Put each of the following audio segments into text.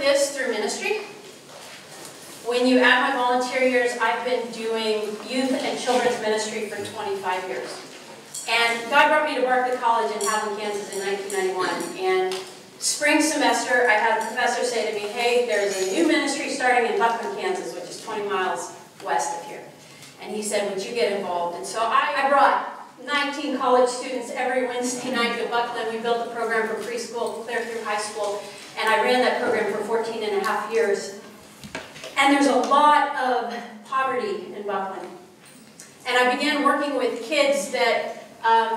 this through ministry. When you add my volunteer years, I've been doing youth and children's ministry for 25 years. And God brought me to Barclay College in Howland, Kansas in 1991. And spring semester, I had a professor say to me, hey, there's a new ministry starting in Buckland, Kansas, which is 20 miles west of here. And he said, would you get involved? And so I brought 19 college students every Wednesday night to Buckland. We built the program from preschool clear through high school. And I ran that program for 14 and a half years. And there's a lot of poverty in Buckland. And I began working with kids that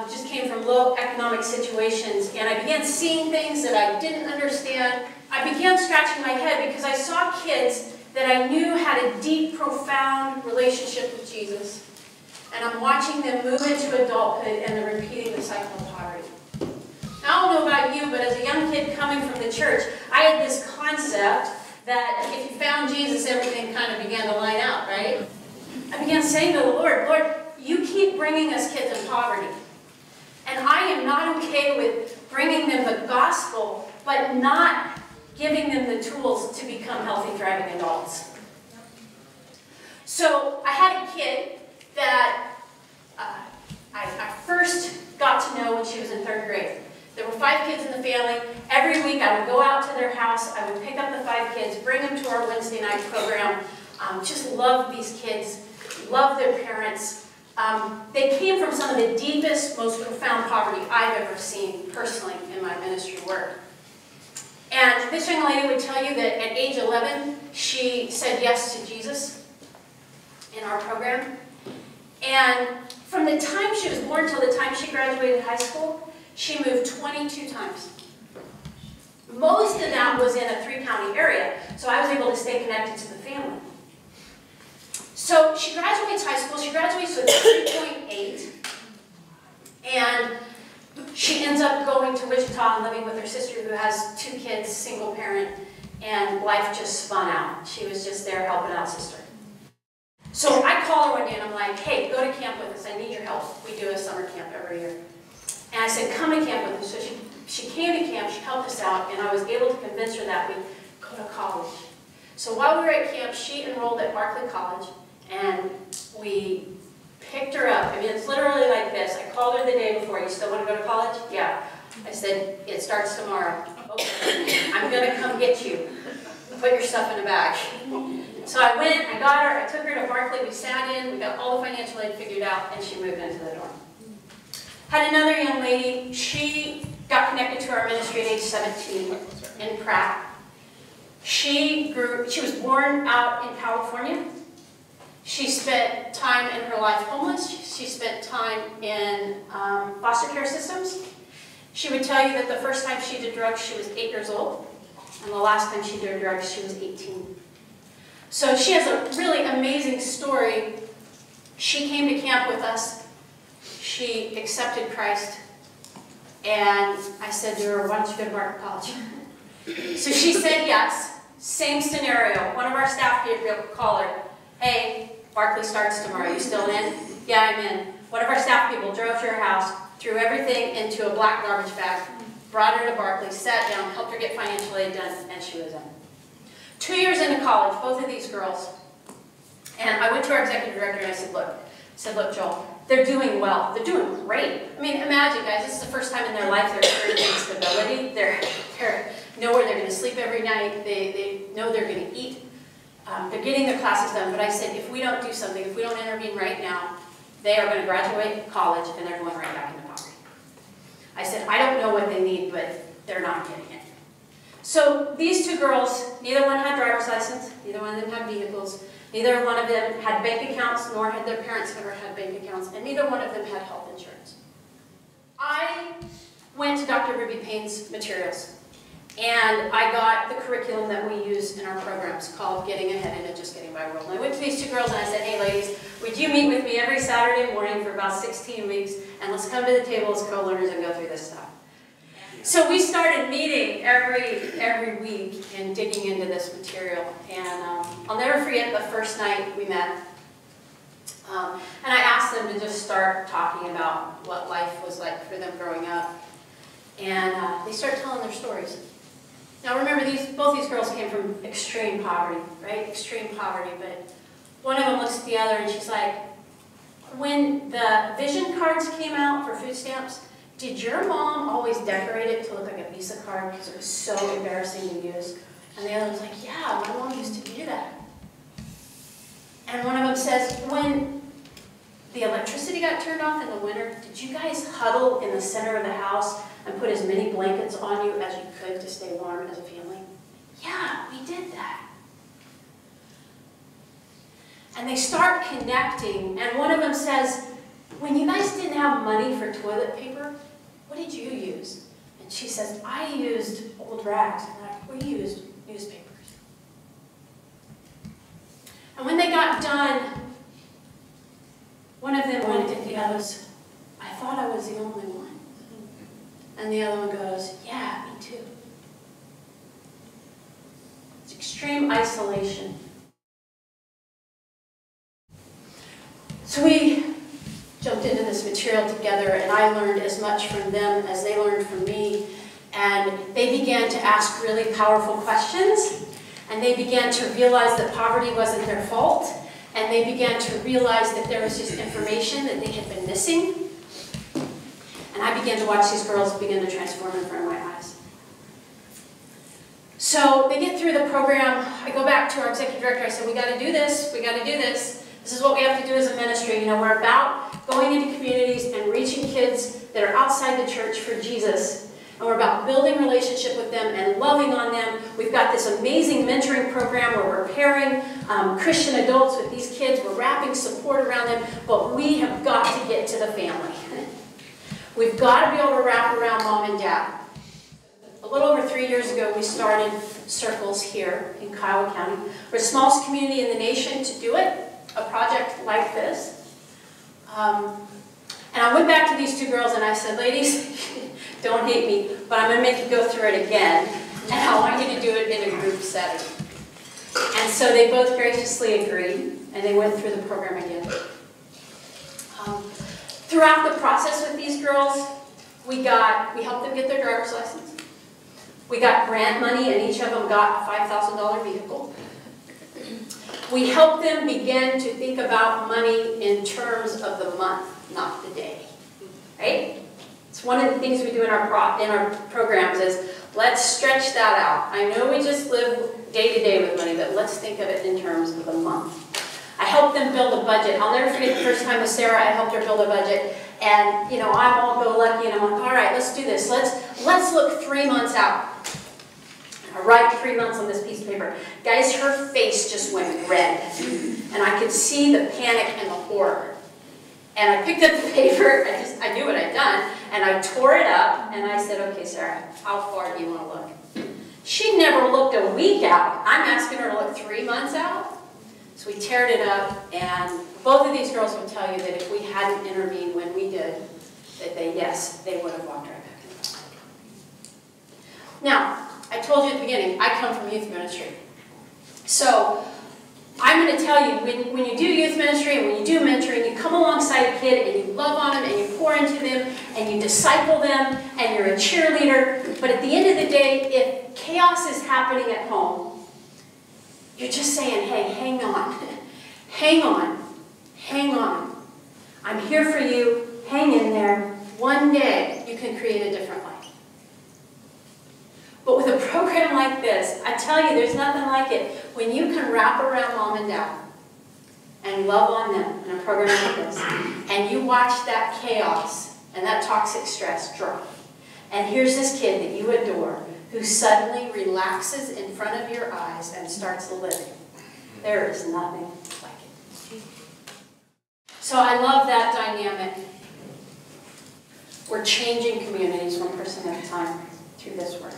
just came from low economic situations, and I began seeing things that I didn't understand. I began scratching my head because I saw kids that I knew had a deep, profound relationship with Jesus. And I'm watching them move into adulthood, and they're repeating the cycle of poverty. Now, I don't know about you, but as a young kid coming from the church, I had this concept that if you found Jesus, everything kind of began to line out, right? I began saying to the Lord, Lord, you keep bringing us kids in poverty. And I am not okay with bringing them the gospel, but not giving them the tools to become healthy, thriving adults. So I had a kid that I first got to know when she was in 3rd grade. There were 5 kids in the family. Every week I would go out to their house. I would pick up the 5 kids, bring them to our Wednesday night program. Just love these kids, love their parents. They came from some of the deepest, most profound poverty I've ever seen personally in my ministry work. And this young lady would tell you that at age 11, she said yes to Jesus in our program. And from the time she was born till the time she graduated high school, she moved 22 times. Most of that was in a 3-county area, so I was able to stay connected to the family. So she graduates high school, she graduates with 3.8, and she ends up going to Wichita and living with her sister who has 2 kids, single parent, and life just spun out. She was just there helping out sister. So I call her one day and I'm like, hey, go to camp with us, I need your help. We do a summer camp every year. And I said, come to camp with us. So she came to camp, she helped us out, and I was able to convince her that we go to college. So while we were at camp, she enrolled at Barclay College, and we picked her up. I mean, it's literally like this. I called her the day before. You still want to go to college? Yeah. I said, it starts tomorrow. Okay. I'm going to come get you. Put your stuff in a bag. So I went, I got her, I took her to Barclay, we sat in, we got all the financial aid figured out, and she moved into the dorm. Had another young lady, she got connected to our ministry at age 17 in Pratt. She was born out in California. She spent time in her life homeless. She spent time in foster care systems. She would tell you that the first time she did drugs, she was 8 years old. And the last time she did drugs, she was 18. So she has a really amazing story. She came to camp with us. She accepted Christ. And I said to her, why don't you go to Barclay College? So she said yes. Same scenario. One of our staff people called her, hey, Barclay starts tomorrow. You still in? Yeah, I'm in. One of our staff people drove to her house, threw everything into a black garbage bag, brought her to Barclay, sat down, helped her get financial aid done, and she was in. 2 years into college, both of these girls, and I went to our executive director and I said, look, Joel, they're doing well. They're doing great. I mean, imagine, guys, this is the first time in their life they're experiencing stability. They know where they're going to sleep every night. They know they're going to eat. They're getting their classes done. But I said, if we don't do something, if we don't intervene right now, they are going to graduate college and they're going right back into poverty. I said, I don't know what they need, but they're not getting it. So these 2 girls, neither one had driver's license, neither one of them had vehicles, neither one of them had bank accounts, nor had their parents ever had bank accounts, and neither one of them had health insurance. I went to Dr. Ruby Payne's materials, and I got the curriculum that we use in our programs called Getting Ahead in a Just Getting By World. And I went to these 2 girls and I said, hey ladies, would you meet with me every Saturday morning for about 16 weeks, and let's come to the table as co-learners and go through this stuff. So we started meeting every week and digging into this material. And I'll never forget the first night we met. And I asked them to just start talking about what life was like for them growing up. And they started telling their stories. Now remember, both these girls came from extreme poverty, right? Extreme poverty, but one of them looks at the other and she's like, when the vision cards came out for food stamps, did your mom always decorate it to look like a Visa card because it was so embarrassing to use? And the other was like, yeah, my mom used to do that. And one of them says, when the electricity got turned off in the winter, did you guys huddle in the center of the house and put as many blankets on you as you could to stay warm as a family? Yeah, we did that. And they start connecting, and one of them says, when you guys didn't have money for toilet paper, what did you use? And she says, I used old rags. And they're like, we used newspapers. And when they got done, one of them went and goes, I thought I was the only one. And the other one goes, yeah, me too. It's extreme isolation. So we jumped into this material together, and I learned as much from them as they learned from me. And they began to ask really powerful questions, and they began to realize that poverty wasn't their fault, and they began to realize that there was just information that they had been missing. And I began to watch these girls begin to transform in front of my eyes. So they get through the program. I go back to our executive director. I said, we got to do this. We got to do this. This is what we have to do as a ministry. You know, we're about going into communities and reaching kids that are outside the church for Jesus. And we're about building relationship with them and loving on them. We've got this amazing mentoring program where we're pairing Christian adults with these kids. We're wrapping support around them. But we have got to get to the family. We've got to be able to wrap around mom and dad. A little over 3 years ago, we started Circles here in Kiowa County. We're the smallest community in the nation to do it. A project like this. And I went back to these two girls and I said, ladies, don't hate me, but I'm going to make you go through it again. And I want you to do it in a group setting. And so they both graciously agreed, and they went through the program again. Throughout the process with these girls, we helped them get their driver's license. We got grant money, and each of them got a $5,000 vehicle. We help them begin to think about money in terms of the month, not the day. Right? It's one of the things we do in our programs is let's stretch that out. I know we just live day to day with money, but let's think of it in terms of the month. I helped them build a budget. I'll never forget the first time with Sarah, I helped her build a budget. And, you know, I'm all go lucky, and I'm like, all right, let's do this. Let's look 3 months out. I write 3 months on this piece of paper. Guys, her face just went red. And I could see the panic and the horror. And I picked up the paper, I knew what I'd done, and I tore it up, and I said, okay, Sarah, how far do you want to look? She never looked a week out. I'm asking her to look 3 months out. So we teared it up, and both of these girls would tell you that if we hadn't intervened when we did, that they would have walked right back in the light. Now, I told you at the beginning, I come from youth ministry. So I'm going to tell you, when you do youth ministry and when you do mentoring, you come alongside a kid and you love on them and you pour into them and you disciple them and you're a cheerleader. But at the end of the day, if chaos is happening at home, you're just saying, hey, hang on, hang on, hang on. I'm here for you, hang in there. One day you can create a different life. But with a program like this, I tell you, there's nothing like it. When you can wrap around mom and dad and love on them in a program like this, and you watch that chaos and that toxic stress drop, and here's this kid that you adore who suddenly relaxes in front of your eyes and starts living. There is nothing like it. So I love that dynamic. We're changing communities one person at a time through this work.